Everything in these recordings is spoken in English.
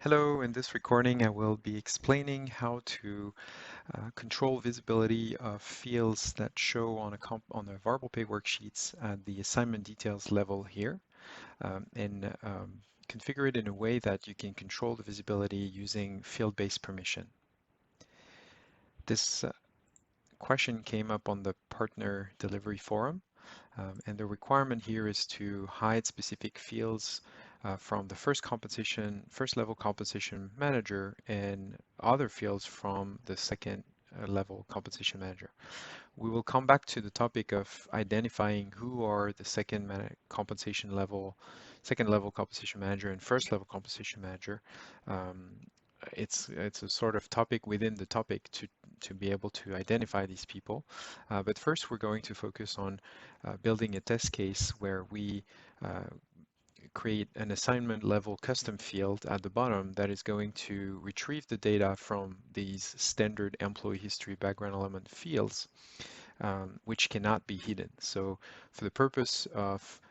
Hello, in this recording I will be explaining how to control visibility of fields that show on the variable pay worksheets at the assignment details level here and configure it in a way that you can control the visibility using field-based permission. This question came up on the partner delivery forum. And the requirement here is to hide specific fields from the first level compensation manager and other fields from the second level compensation manager. We will come back to the topic of identifying who are the second level compensation manager and first level compensation manager. Um, it's a sort of topic within the topic to be able to identify these people. But first, we're going to focus on building a test case where we create an assignment level custom field at the bottom that is going to retrieve the data from these standard employee history background element fields, which cannot be hidden. So for the purpose of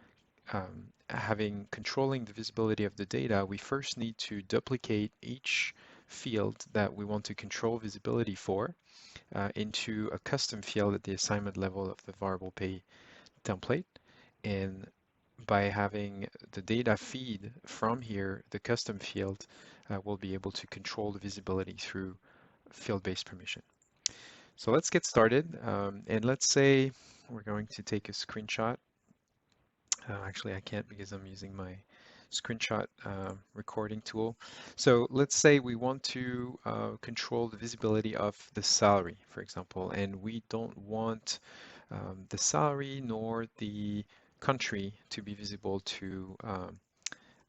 controlling the visibility of the data, we first need to duplicate each field that we want to control visibility for into a custom field at the assignment level of the variable pay template. And by having the data feed from here, the custom field, we'll be able to control the visibility through field-based permission. So let's get started. And let's say we're going to take a screenshot. Actually, I can't because I'm using my screenshot recording tool. So let's say we want to control the visibility of the salary, for example, and we don't want the salary nor the country to be visible to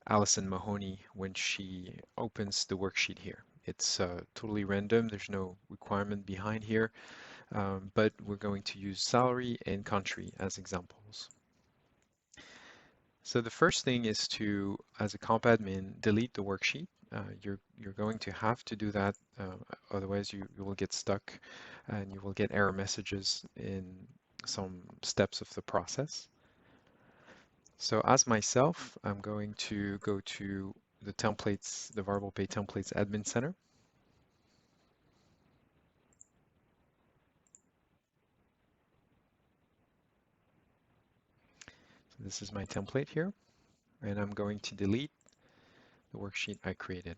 Allison Mahoney when she opens the worksheet here. It's totally random. There's no requirement behind here, but we're going to use salary and country as examples. So the first thing is to, as a comp admin, delete the worksheet. You're going to have to do that, otherwise you will get stuck and you will get error messages in some steps of the process. So as myself, I'm going to go to the templates, the variable pay templates admin center. So this is my template here, and I'm going to delete the worksheet I created.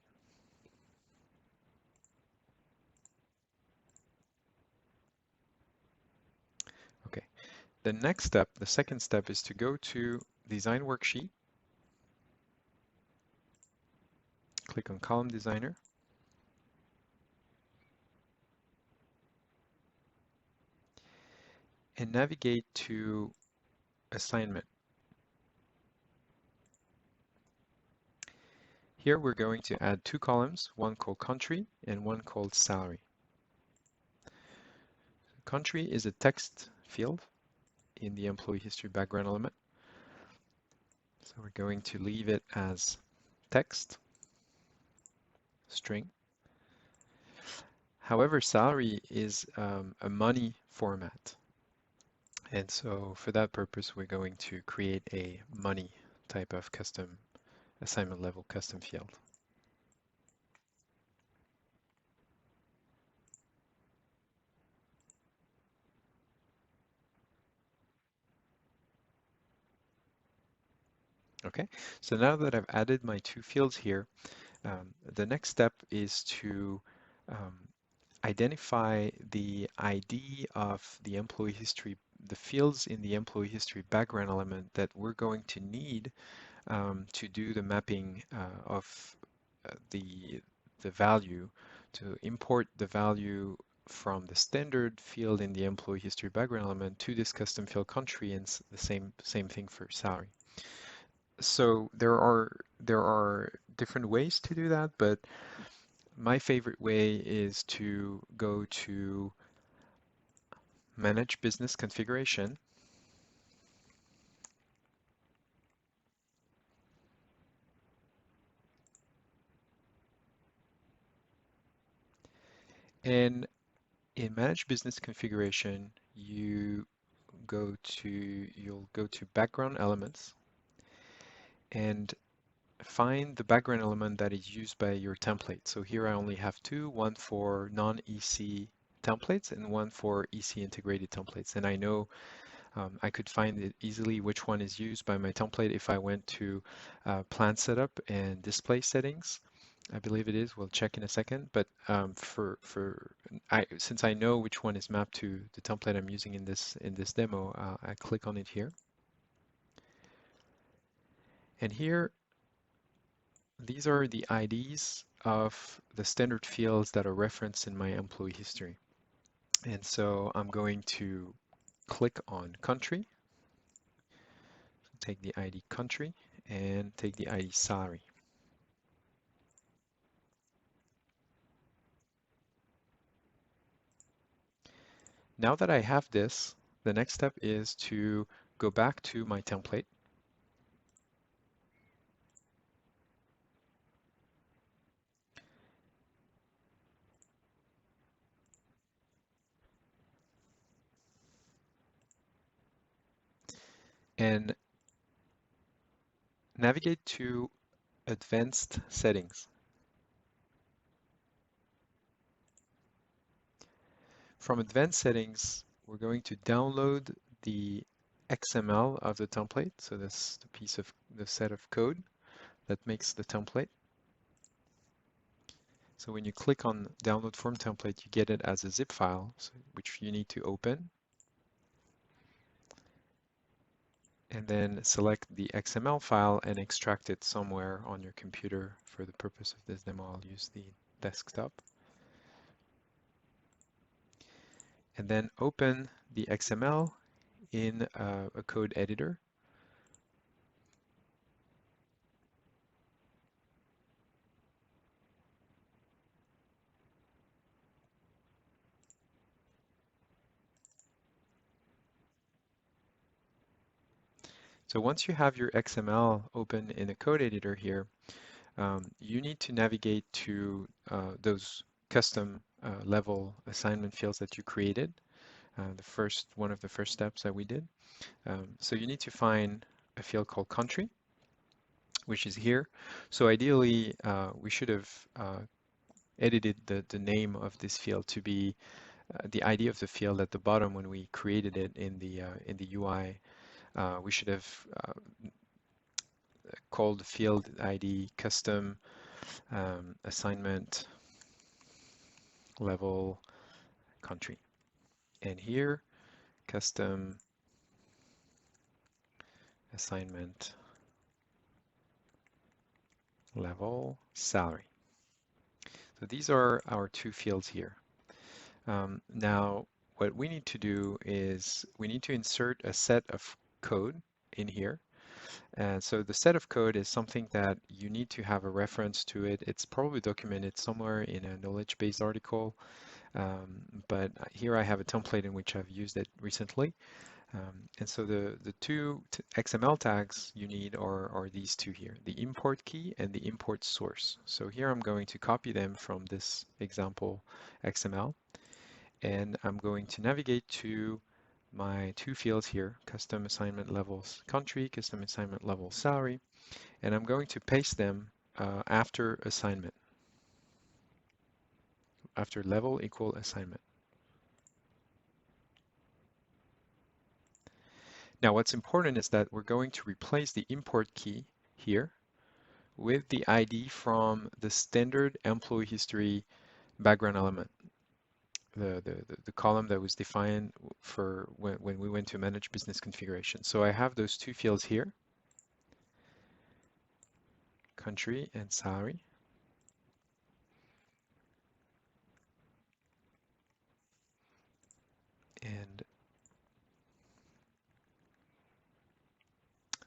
Okay, the next step, the second step, is to go to Design Worksheet, click on Column Designer, and navigate to Assignment. Here we're going to add two columns, one called Country and one called Salary. Country is a text field in the employee history background element. So we're going to leave it as text, string. However, salary is a money format. And so for that purpose, we're going to create a money type of custom assignment level custom field. Okay, so now that I've added my two fields here, the next step is to identify the ID of the employee history, the fields in the employee history background element that we're going to need to do the mapping of the value, to import the value from the standard field in the employee history background element to this custom field country, and the same thing for salary. So there are different ways to do that, but my favorite way is to go to Manage Business Configuration, and in Manage Business Configuration, you'll go to Background Elements, and find the background element that is used by your template. So here I only have two, one for non-EC templates and one for EC integrated templates. And I know I could find it easily which one is used by my template if I went to plan setup and display settings. I believe it is. We'll check in a second. But since I know which one is mapped to the template I'm using in this demo, I click on it here. And here, these are the IDs of the standard fields that are referenced in my employee history. And so I'm going to click on country, take the ID country, and take the ID salary. Now that I have this, the next step is to go back to my template. And navigate to Advanced Settings. From Advanced Settings, we're going to download the XML of the template. So that's the set of code that makes the template. So when you click on Download Form Template, you get it as a zip file, which you need to open. And then select the XML file and extract it somewhere on your computer. For the purpose of this demo, I'll use the desktop. And then open the XML in a code editor. So once you have your XML open in a code editor here, you need to navigate to those custom level assignment fields that you created. One of the first steps that we did. So you need to find a field called country, which is here. So ideally, we should have edited the name of this field to be the ID of the field at the bottom when we created it in the UI. We should have called the field ID custom assignment level country. And here, custom assignment level salary. So these are our two fields here. Now, what we need to do is we need to insert a set of code in here. And so the set of code is something that you need to have a reference to it. It's probably documented somewhere in a knowledge base article. But here I have a template in which I've used it recently. And so the two XML tags you need are these two here, the import key and the import source. So here I'm going to copy them from this example XML, and I'm going to navigate to my two fields here, custom assignment levels country, custom assignment level salary, and I'm going to paste them after assignment, after level equal assignment. Now, what's important is that we're going to replace the import key here with the ID from the standard employee history background element, the column that was defined for when we went to manage business configuration. So I have those two fields here, country and salary. And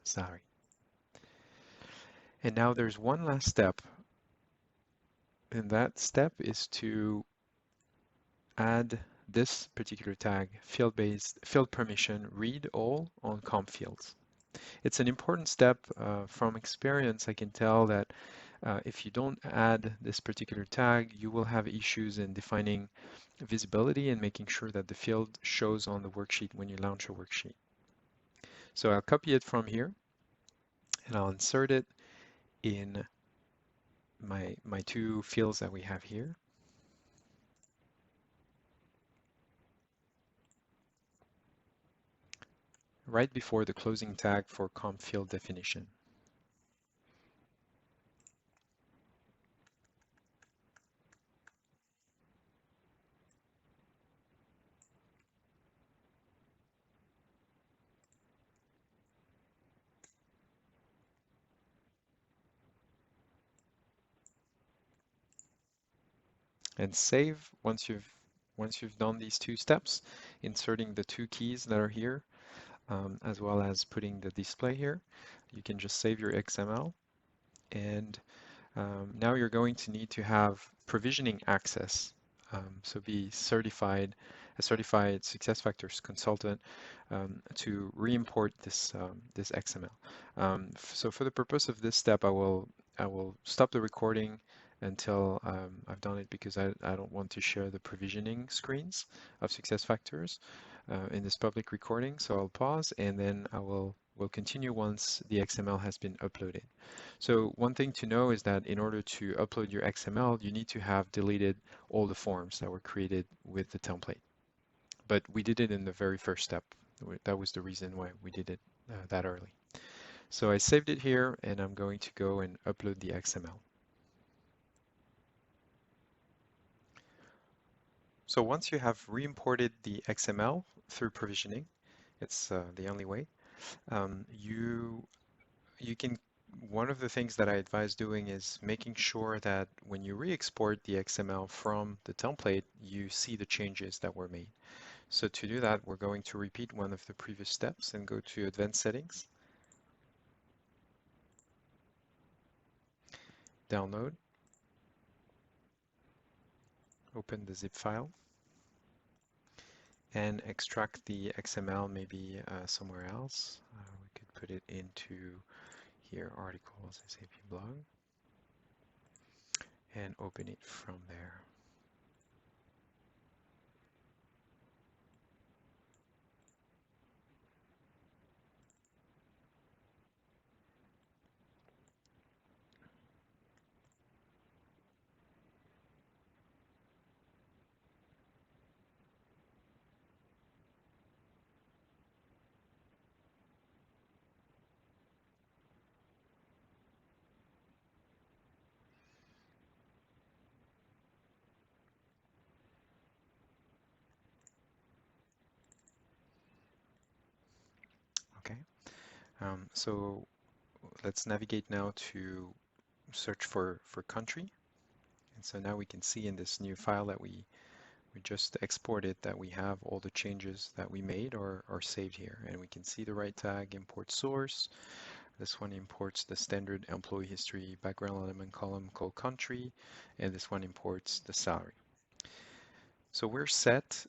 salary. And now there's one last step, and that step is to add this particular tag, field-based field permission read all on comp fields. It's an important step. From experience, I can tell that if you don't add this particular tag, you will have issues in defining visibility and making sure that the field shows on the worksheet when you launch a worksheet. So I'll copy it from here and I'll insert it in my two fields that we have here. Right before the closing tag for comp field definition. And save once you've done these two steps, inserting the two keys that are here, as well as putting the display here. You can just save your XML, and now you're going to need to have provisioning access. So be certified, a certified SuccessFactors consultant to re-import this XML. So for the purpose of this step, I will stop the recording until I've done it, because I don't want to share the provisioning screens of SuccessFactors in this public recording. So I'll pause, and then we'll continue once the XML has been uploaded. So one thing to know is that in order to upload your XML, you need to have deleted all the forms that were created with the template. But we did it in the very first step. That was the reason why we did it that early. So I saved it here, and I'm going to go and upload the XML. So once you have re-imported the XML through provisioning, it's the only way, you can, one of the things that I advise doing is making sure that when you re-export the XML from the template, you see the changes that were made. So to do that, we're going to repeat one of the previous steps and go to Advanced Settings, Download, open the zip file, and extract the XML maybe somewhere else. We could put it into here, Articles, SAP Blog, and open it from there. Okay, so let's navigate now to search for country. And so now we can see in this new file that we just exported that we have all the changes that we made are saved here. And we can see the right tag, import source. This one imports the standard employee history background element column called country, and this one imports the salary. So we're set.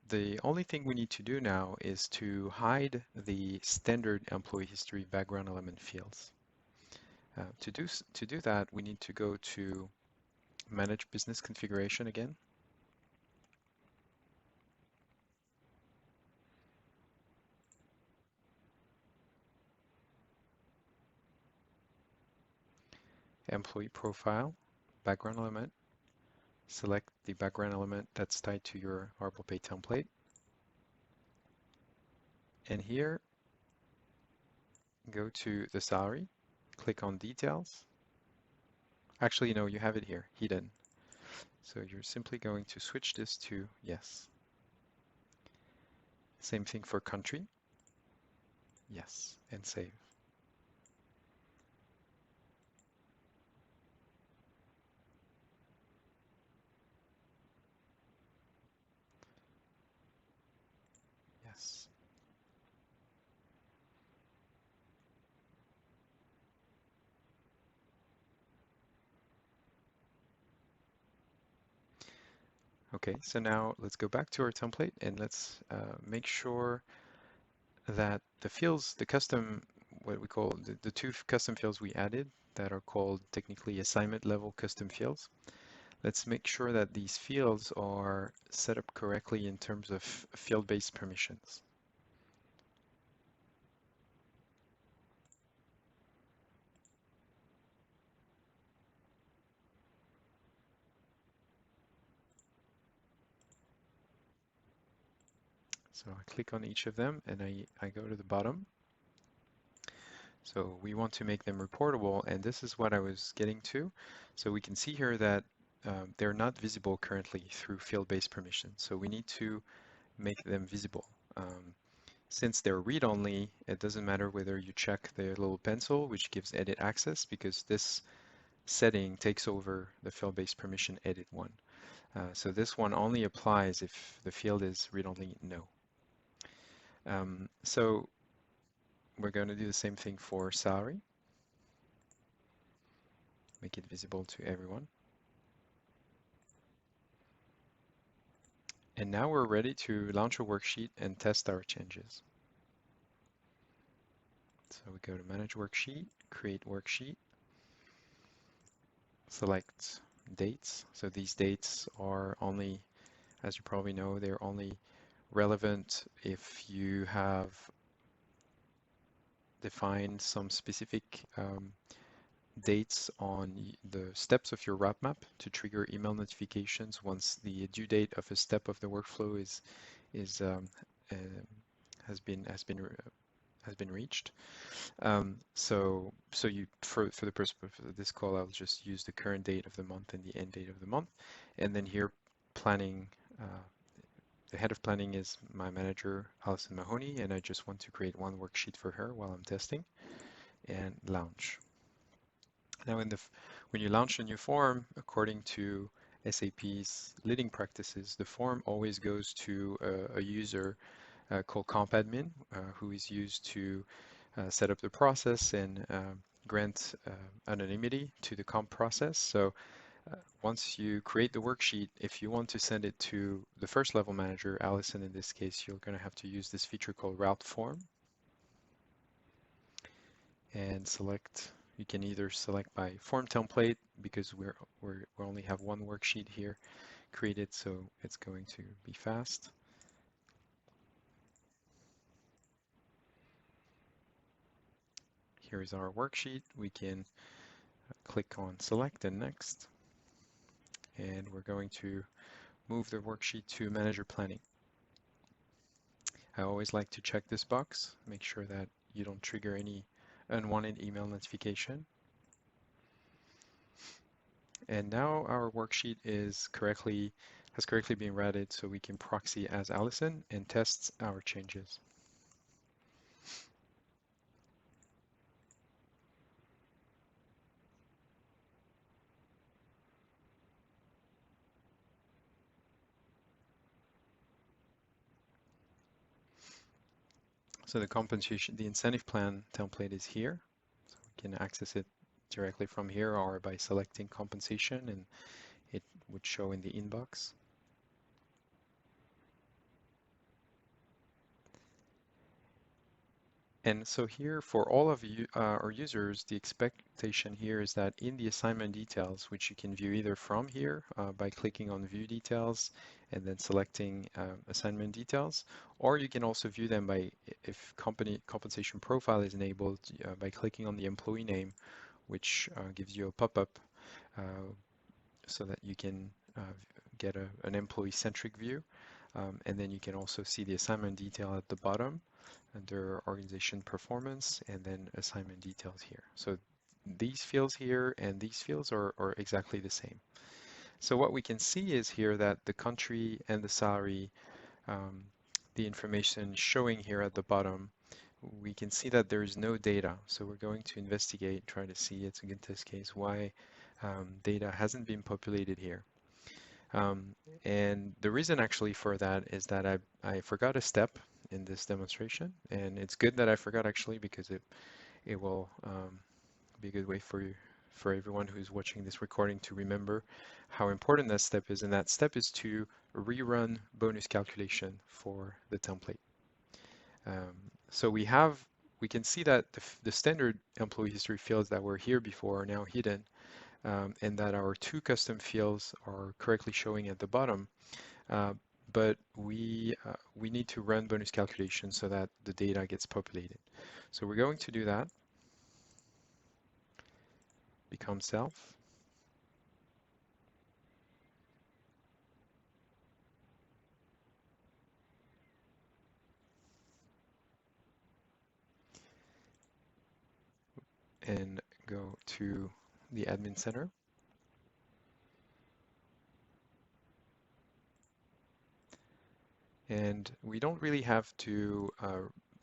The only thing we need to do now is to hide the standard employee history background element fields. To do that, we need to go to Manage Business Configuration again. Employee Profile, Background Element. Select the background element that's tied to your Arbor Pay template. And here, go to the salary, click on Details. Actually, no, you have it here, hidden. So you're simply going to switch this to Yes. Same thing for country. Yes, and save. Yes. Okay, so now let's go back to our template and let's make sure that the fields, the custom, what we call the two custom fields we added that are called technically assignment level custom fields. Let's make sure that these fields are set up correctly in terms of field-based permissions. So I click on each of them and I go to the bottom. So we want to make them reportable, and this is what I was getting to. So we can see here that they're not visible currently through field-based permissions. So we need to make them visible. Since they're read-only, it doesn't matter whether you check the little pencil, which gives edit access, because this setting takes over the field-based permission edit one. So this one only applies if the field is read-only no. So we're going to do the same thing for salary. Make it visible to everyone. And now we're ready to launch a worksheet and test our changes. So we go to Manage Worksheet, Create Worksheet, select Dates. So these dates are only, as you probably know, they're only relevant if you have defined some specific dates on the steps of your roadmap to trigger email notifications once the due date of a step of the workflow is uh, has been reached. So you for the purpose of this call, I'll just use the current date of the month and the end date of the month, and then here planning. The head of planning is my manager, Alison Mahoney, and I just want to create one worksheet for her while I'm testing and launch. Now, when you launch a new form, according to SAP's leading practices, the form always goes to a user called compadmin, who is used to set up the process and grant anonymity to the comp process. So once you create the worksheet, if you want to send it to the first level manager, Allison in this case, you're going to have to use this feature called route form and select. You can either select by form template because we only have one worksheet here created, so it's going to be fast. Here is our worksheet. We can click on select and next, and we're going to move the worksheet to manager planning. I always like to check this box, make sure that you don't trigger any unwanted email notification. And now our worksheet has correctly been routed, so we can proxy as Allison and test our changes. So the incentive plan template is here. So we can access it directly from here or by selecting compensation, and it would show in the inbox. And so here for all of you, our users, the expectation here is that in the assignment details, which you can view either from here by clicking on View Details and then selecting assignment details, or you can also view them by, if company compensation profile is enabled, by clicking on the employee name, which gives you a pop-up so that you can get an employee-centric view. And then you can also see the assignment detail at the bottom under organization performance and then assignment details here. So these fields here and these fields are exactly the same. So what we can see is here that the country and the salary, the information showing here at the bottom, we can see that there is no data. So we're going to investigate, try to see, it's in this case, why data hasn't been populated here. And the reason actually for that is that I forgot a step in this demonstration, and it's good that I forgot actually because it will be a good way for everyone who's watching this recording to remember how important that step is, and that step is to rerun bonus calculation for the template. So we can see that the standard employee history fields that were here before are now hidden, and that our two custom fields are correctly showing at the bottom. But we need to run bonus calculation so that the data gets populated. So we're going to do that. Become self. and go to the admin center. And we don't really have to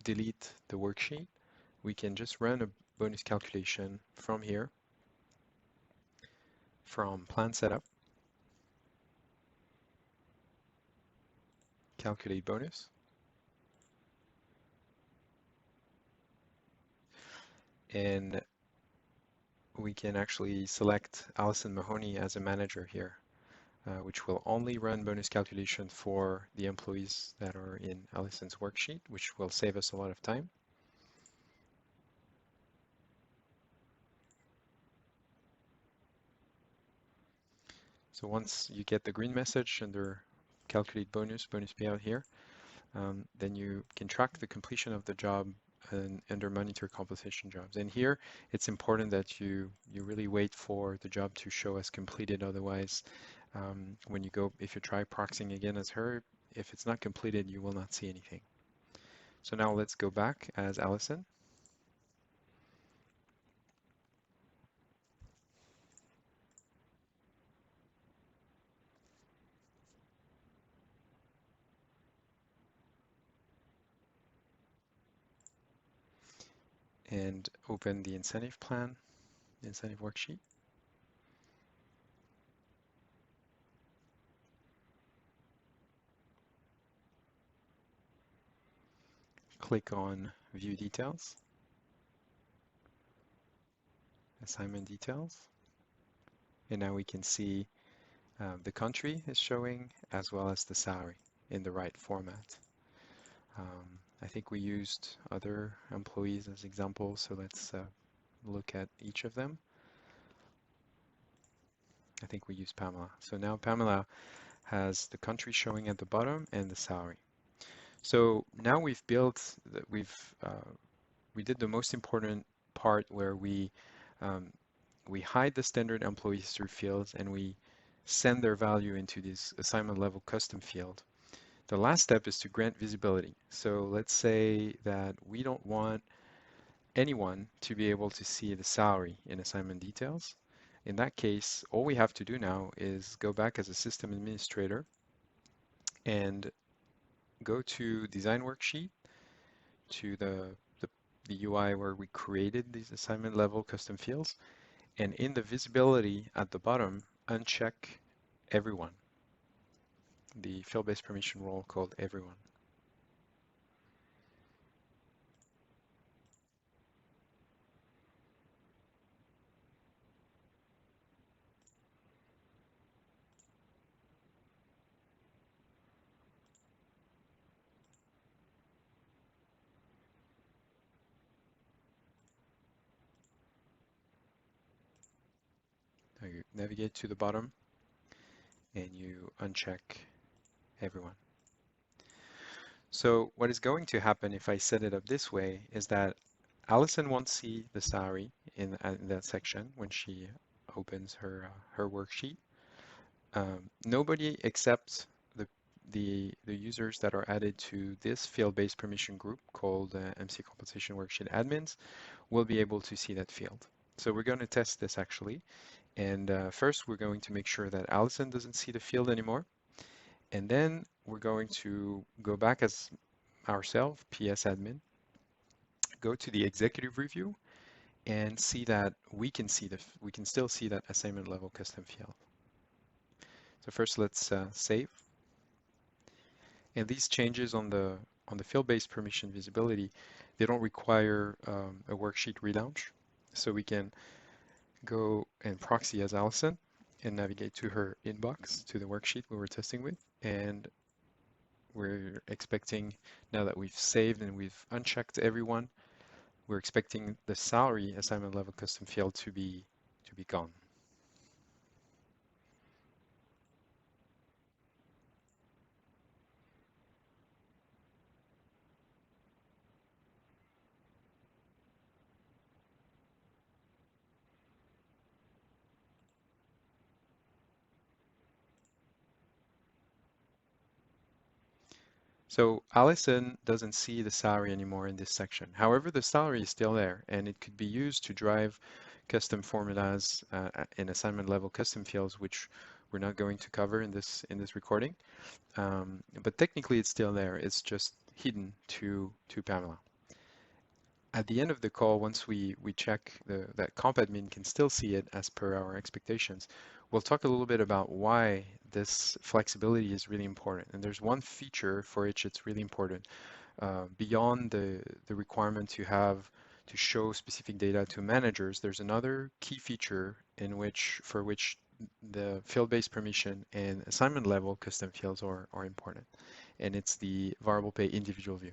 delete the worksheet. We can just run a bonus calculation from here, from plan setup, calculate bonus, and we can actually select Allison Mahoney as a manager here, which will only run bonus calculation for the employees that are in Allison's worksheet, which will save us a lot of time. So once you get the green message under calculate bonus payout here, then you can track the completion of the job and under monitor completion jobs. And here, it's important that you really wait for the job to show as completed. Otherwise, when you go, if you try proxying again as her, if it's not completed, you will not see anything. So now let's go back as Allison. And open the incentive plan, the incentive worksheet. Click on View Details, Assignment Details, and now we can see the country is showing as well as the salary in the right format. I think we used other employees as examples, so let's look at each of them. I think we used Pamela. So now Pamela has the country showing at the bottom and the salary. So now we've built, we did the most important part where we hide the standard employee history fields and we send their value into this assignment level custom field. The last step is to grant visibility. So let's say that we don't want anyone to be able to see the salary in assignment details. In that case, all we have to do now is go back as a system administrator and go to design worksheet, to the UI where we created these assignment level custom fields, and in the visibility at the bottom, uncheck everyone, the field-based permission role called everyone. Now you navigate to the bottom and you uncheck everyone. So what is going to happen if I set it up this way is that Allison won't see the salary in that section when she opens her worksheet. Nobody except the users that are added to this field-based permission group called MC Compensation Worksheet Admins will be able to see that field. So we're going to test this actually. And first, we're going to make sure that Allison doesn't see the field anymore. And then we're going to go back as ourselves, PS admin, go to the executive review and see that we can still see that assignment level custom field. So first let's save. And these changes on the field-based permission visibility, they don't require a worksheet relaunch. So we can go and proxy as Allison and navigate to her inbox, to the worksheet we were testing with. And we're expecting, now that we've saved and we've unchecked everyone, we're expecting the salary assignment level custom field to be gone. So Allison doesn't see the salary anymore in this section. However, the salary is still there, and it could be used to drive custom formulas and assignment level custom fields, which we're not going to cover in this recording. But technically, it's still there. It's just hidden to Pamela. At the end of the call, once we check that comp admin can still see it as per our expectations, we'll talk a little bit about why this flexibility is really important. And there's one feature for which it's really important. Beyond the requirement to have to show specific data to managers, there's another key feature for which the field-based permission and assignment level custom fields are important. And it's the variable pay individual view.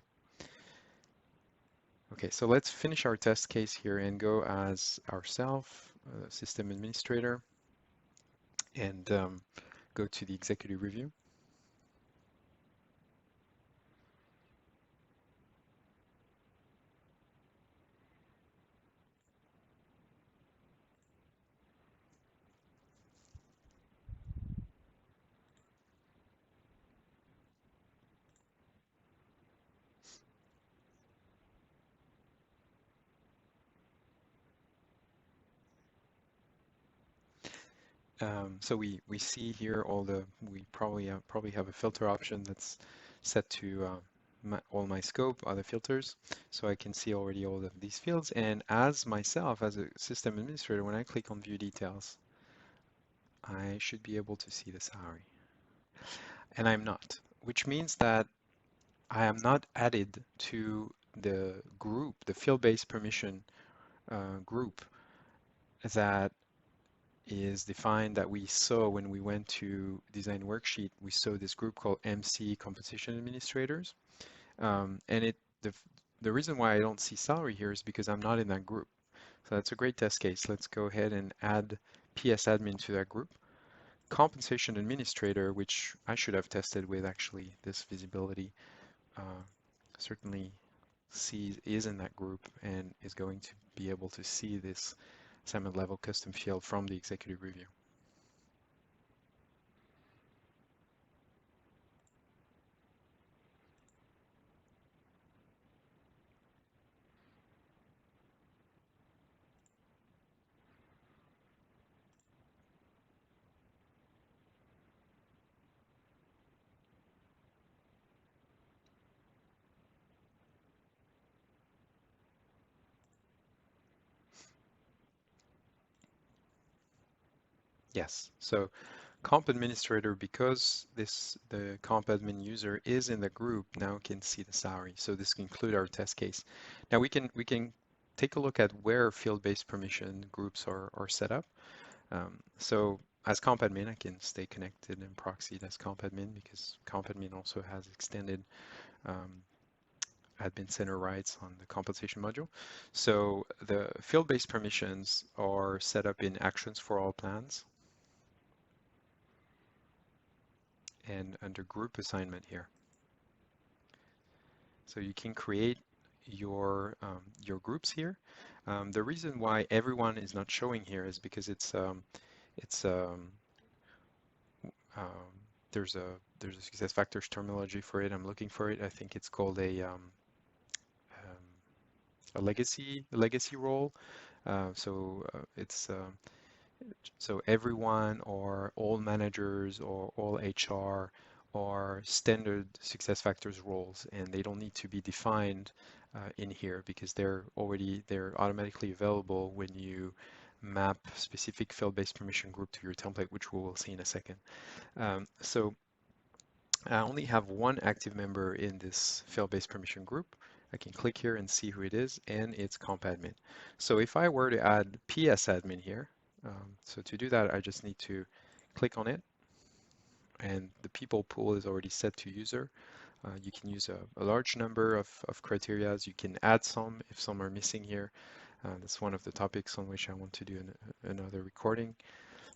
Okay, so let's finish our test case here and go as ourself, system administrator, and go to the executive review. So we see here we probably have a filter option that's set to all my scope, other filters, so I can see already all of these fields. And as myself, as a system administrator, when I click on view details, I should be able to see the salary. And I'm not, which means that I am not added to the group, the field-based permission group that is defined that we saw when we went to design worksheet. We saw this group called MC Compensation Administrators. And the reason why I don't see salary here is because I'm not in that group. So that's a great test case. Let's go ahead and add PS admin to that group. Compensation administrator, which I should have tested with actually this visibility, certainly is in that group and is going to be able to see this assignment level custom field from the executive review. Yes, so comp administrator, because the comp admin user is in the group, now can see the salary. So this can conclude our test case. Now we can take a look at where field-based permission groups are set up. So as comp admin, I can stay connected and proxied as comp admin because comp admin also has extended um, admin center rights on the compensation module. So the field-based permissions are set up in actions for all plans and under group assignment here. So you can create your groups here. The reason why everyone is not showing here is because it's um, there's a SuccessFactors terminology for it. I'm looking for it. I think it's called a legacy role. So everyone or all managers or all HR are standard SuccessFactors roles, and they don't need to be defined in here because they're automatically available when you map specific field-based permission group to your template, which we will see in a second. So I only have one active member in this field-based permission group. I can click here and see who it is, and it's comp admin. So if I were to add PS admin here, so to do that, I just need to click on it, and the people pool is already set to user. You can use a large number of criteria. You can add some if some are missing here. That's one of the topics on which I want to do another recording.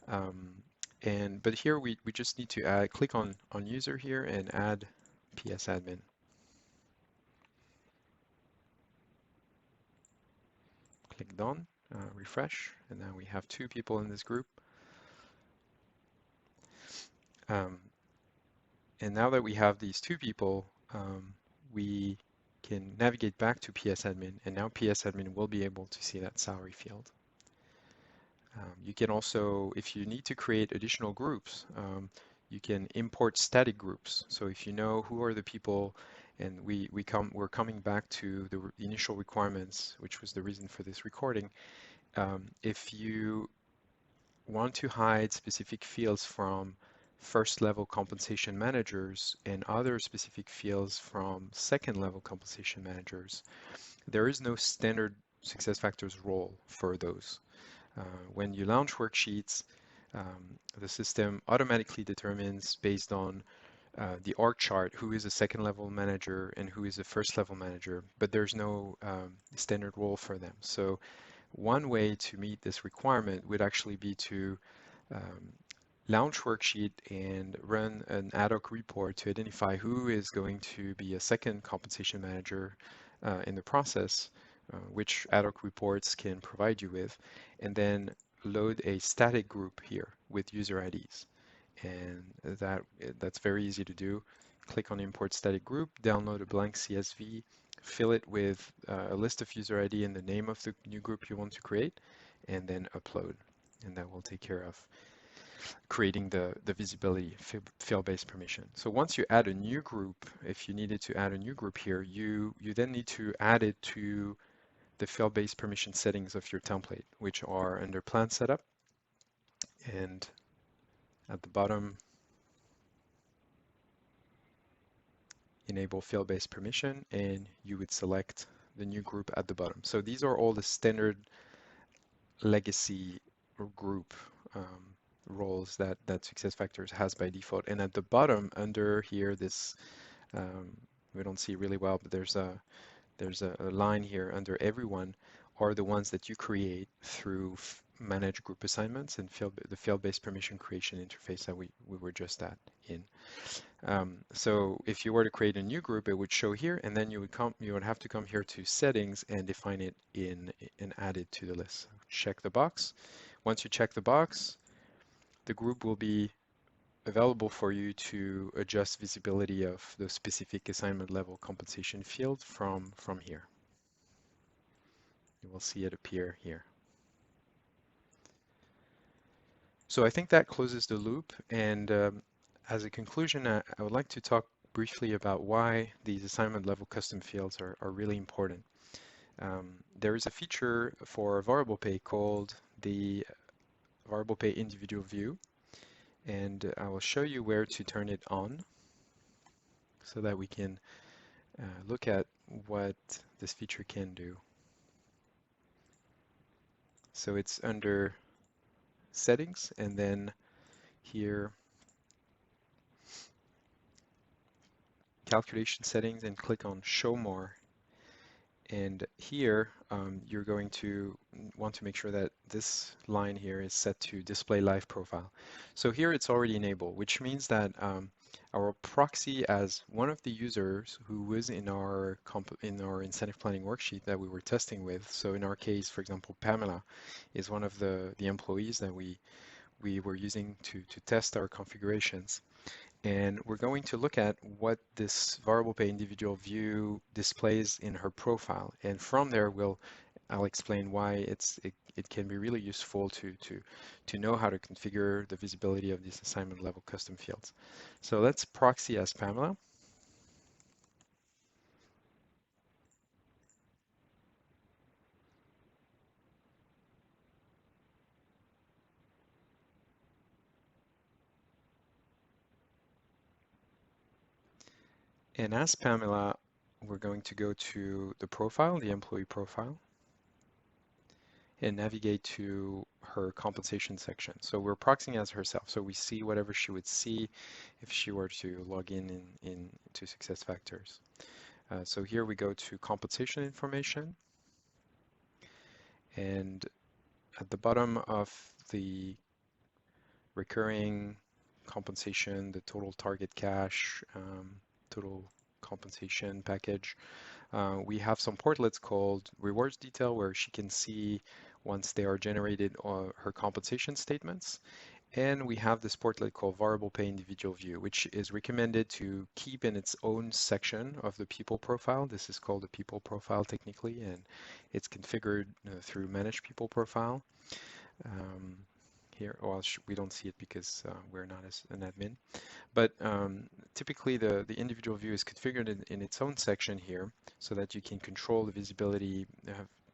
But here we just need to click on user here and add PS admin. Click done, refresh, and now we have 2 people in this group. And now that we have these 2 people, um, we can navigate back to PS admin, and now PS admin will be able to see that salary field. You can also, if you need to create additional groups, you can import static groups. So if you know who are the people, and we're coming back to the initial requirements, which was the reason for this recording. If you want to hide specific fields from first level compensation managers and other specific fields from second level compensation managers, there is no standard SuccessFactors role for those. When you launch worksheets, the system automatically determines based on the org chart who is a second level manager and who is a first level manager, but there's no standard role for them. So one way to meet this requirement would actually be to um, launch worksheet and run an ad hoc report to identify who is going to be a second compensation manager in the process, which ad hoc reports can provide you with, and then load a static group here with user IDs. And that's very easy to do. Click on import static group, download a blank CSV, fill it with a list of user ID and the name of the new group you want to create, and then upload. And that will take care of creating the visibility field-based permission. So once you add a new group, if you needed to add a new group here, you then need to add it to the field-based permission settings of your template, which are under plan setup, and at the bottom, enable field-based permission, and you would select the new group at the bottom. So these are all the standard legacy group roles that SuccessFactors has by default. And at the bottom, under here, this we don't see really well, but there's a line here under everyone are the ones that you create through manage group assignments and the field-based permission creation interface that we were just in. So if you were to create a new group, it would show here, and then you would have to come here to settings and define it and add it to the list. So check the box. Once you check the box, the group will be available for you to adjust visibility of the specific assignment level compensation field from here. You will see it appear here. So I think that closes the loop, and as a conclusion, I would like to talk briefly about why these assignment level custom fields are really important. There is a feature for variable pay called the variable pay individual view, and I will show you where to turn it on so that we can look at what this feature can do. So it's under settings, and then here calculation settings, and click on show more. And here you're going to want to make sure that this line here is set to display live profile. So here it's already enabled, which means that our proxy as one of the users who was in our incentive planning worksheet that we were testing with. So in our case, for example, Pamela is one of the employees that we were using to test our configurations. And we're going to look at what this variable pay individual view displays in her profile. And from there, I'll explain why it can be really useful to know how to configure the visibility of these assignment level custom fields. So let's proxy as Pamela. And as Pamela, we're going to go to the profile, the employee profile, and navigate to her compensation section. So we're proxying as herself. So we see whatever she would see if she were to log in to SuccessFactors. So here we go to compensation information. And at the bottom of the recurring compensation, the total target cash, total compensation package, we have some portlets called rewards detail where she can see once they are generated her compensation statements. And we have this portlet called variable pay individual view, which is recommended to keep in its own section of the people profile. This is called the people profile technically, and it's configured through manage people profile. Um, Here, well, we don't see it because we're not as an admin, but typically the individual view is configured in its own section here so that you can control the visibility,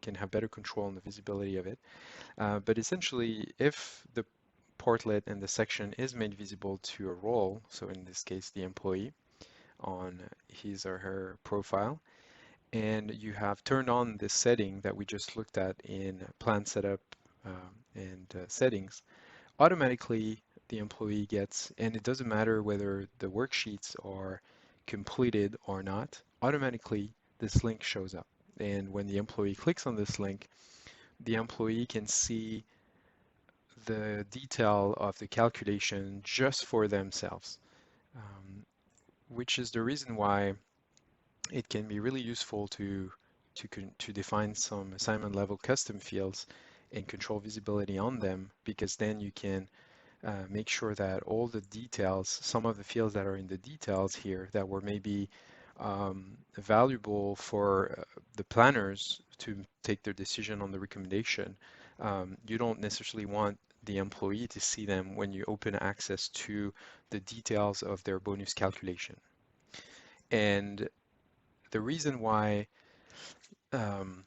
can have better control on the visibility of it. But essentially, if the portlet and the section is made visible to a role, so in this case, the employee on his or her profile, and you have turned on this setting that we just looked at in plan setup and settings, automatically the employee gets, and it doesn't matter whether the worksheets are completed or not, automatically this link shows up. And when the employee clicks on this link, the employee can see the detail of the calculation just for themselves, um, which is the reason why it can be really useful to define some assignment level custom fields and control visibility on them, because then you can make sure that all the details, some of the fields that are in the details here that were maybe valuable for the planners to take their decision on the recommendation, you don't necessarily want the employee to see them when you open access to the details of their bonus calculation. And the reason why um,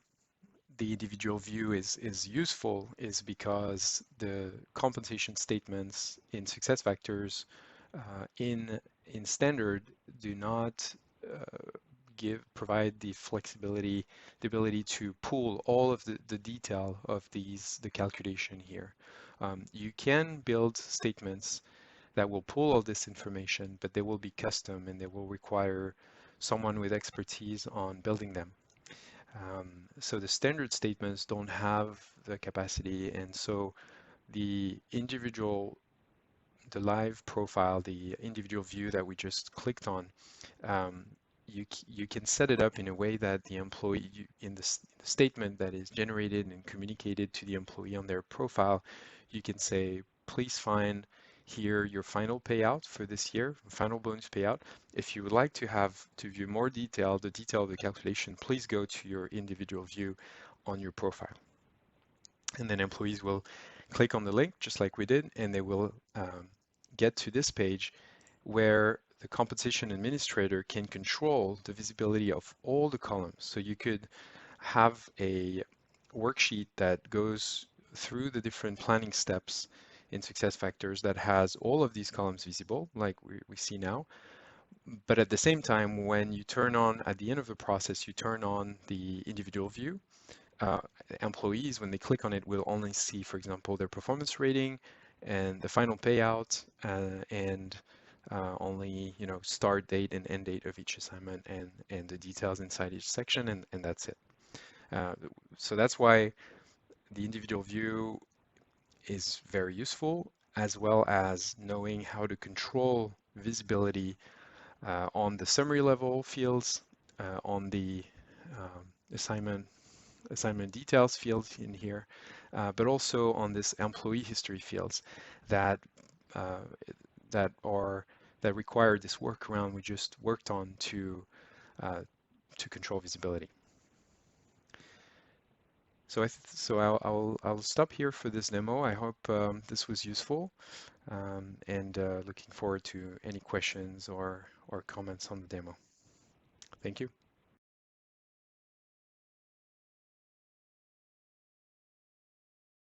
the individual view is useful is because the compensation statements in SuccessFactors in standard do not provide the flexibility, the ability to pull all of the detail of the calculation here. You can build statements that will pull all this information, but they will be custom and they will require someone with expertise on building them. So the standard statements don't have the capacity, and so the individual, the live profile, the individual view that we just clicked on, um, you can set it up in a way that the employee, in the statement that is generated and communicated to the employee on their profile, you can say, please find here your final payout for this year, final bonus payout. If you would like to have to view more detail, the detail of the calculation, please go to your individual view on your profile. And then employees will click on the link just like we did, and they will get to this page where the compensation administrator can control the visibility of all the columns. So you could have a worksheet that goes through the different planning steps in SuccessFactors that has all of these columns visible, like we see now. But at the same time, when you turn on, at the end of the process, you turn on the individual view, uh, employees, when they click on it, will only see, for example, their performance rating and the final payout, and only start date and end date of each assignment, and the details inside each section, and that's it. So that's why the individual view is very useful, as well as knowing how to control visibility on the summary level fields, on the um, assignment details field in here, but also on this employee history fields that uh, that are that require this workaround we just worked on uh, to control visibility. So I'll stop here for this demo. I hope this was useful, and looking forward to any questions or comments on the demo. Thank you.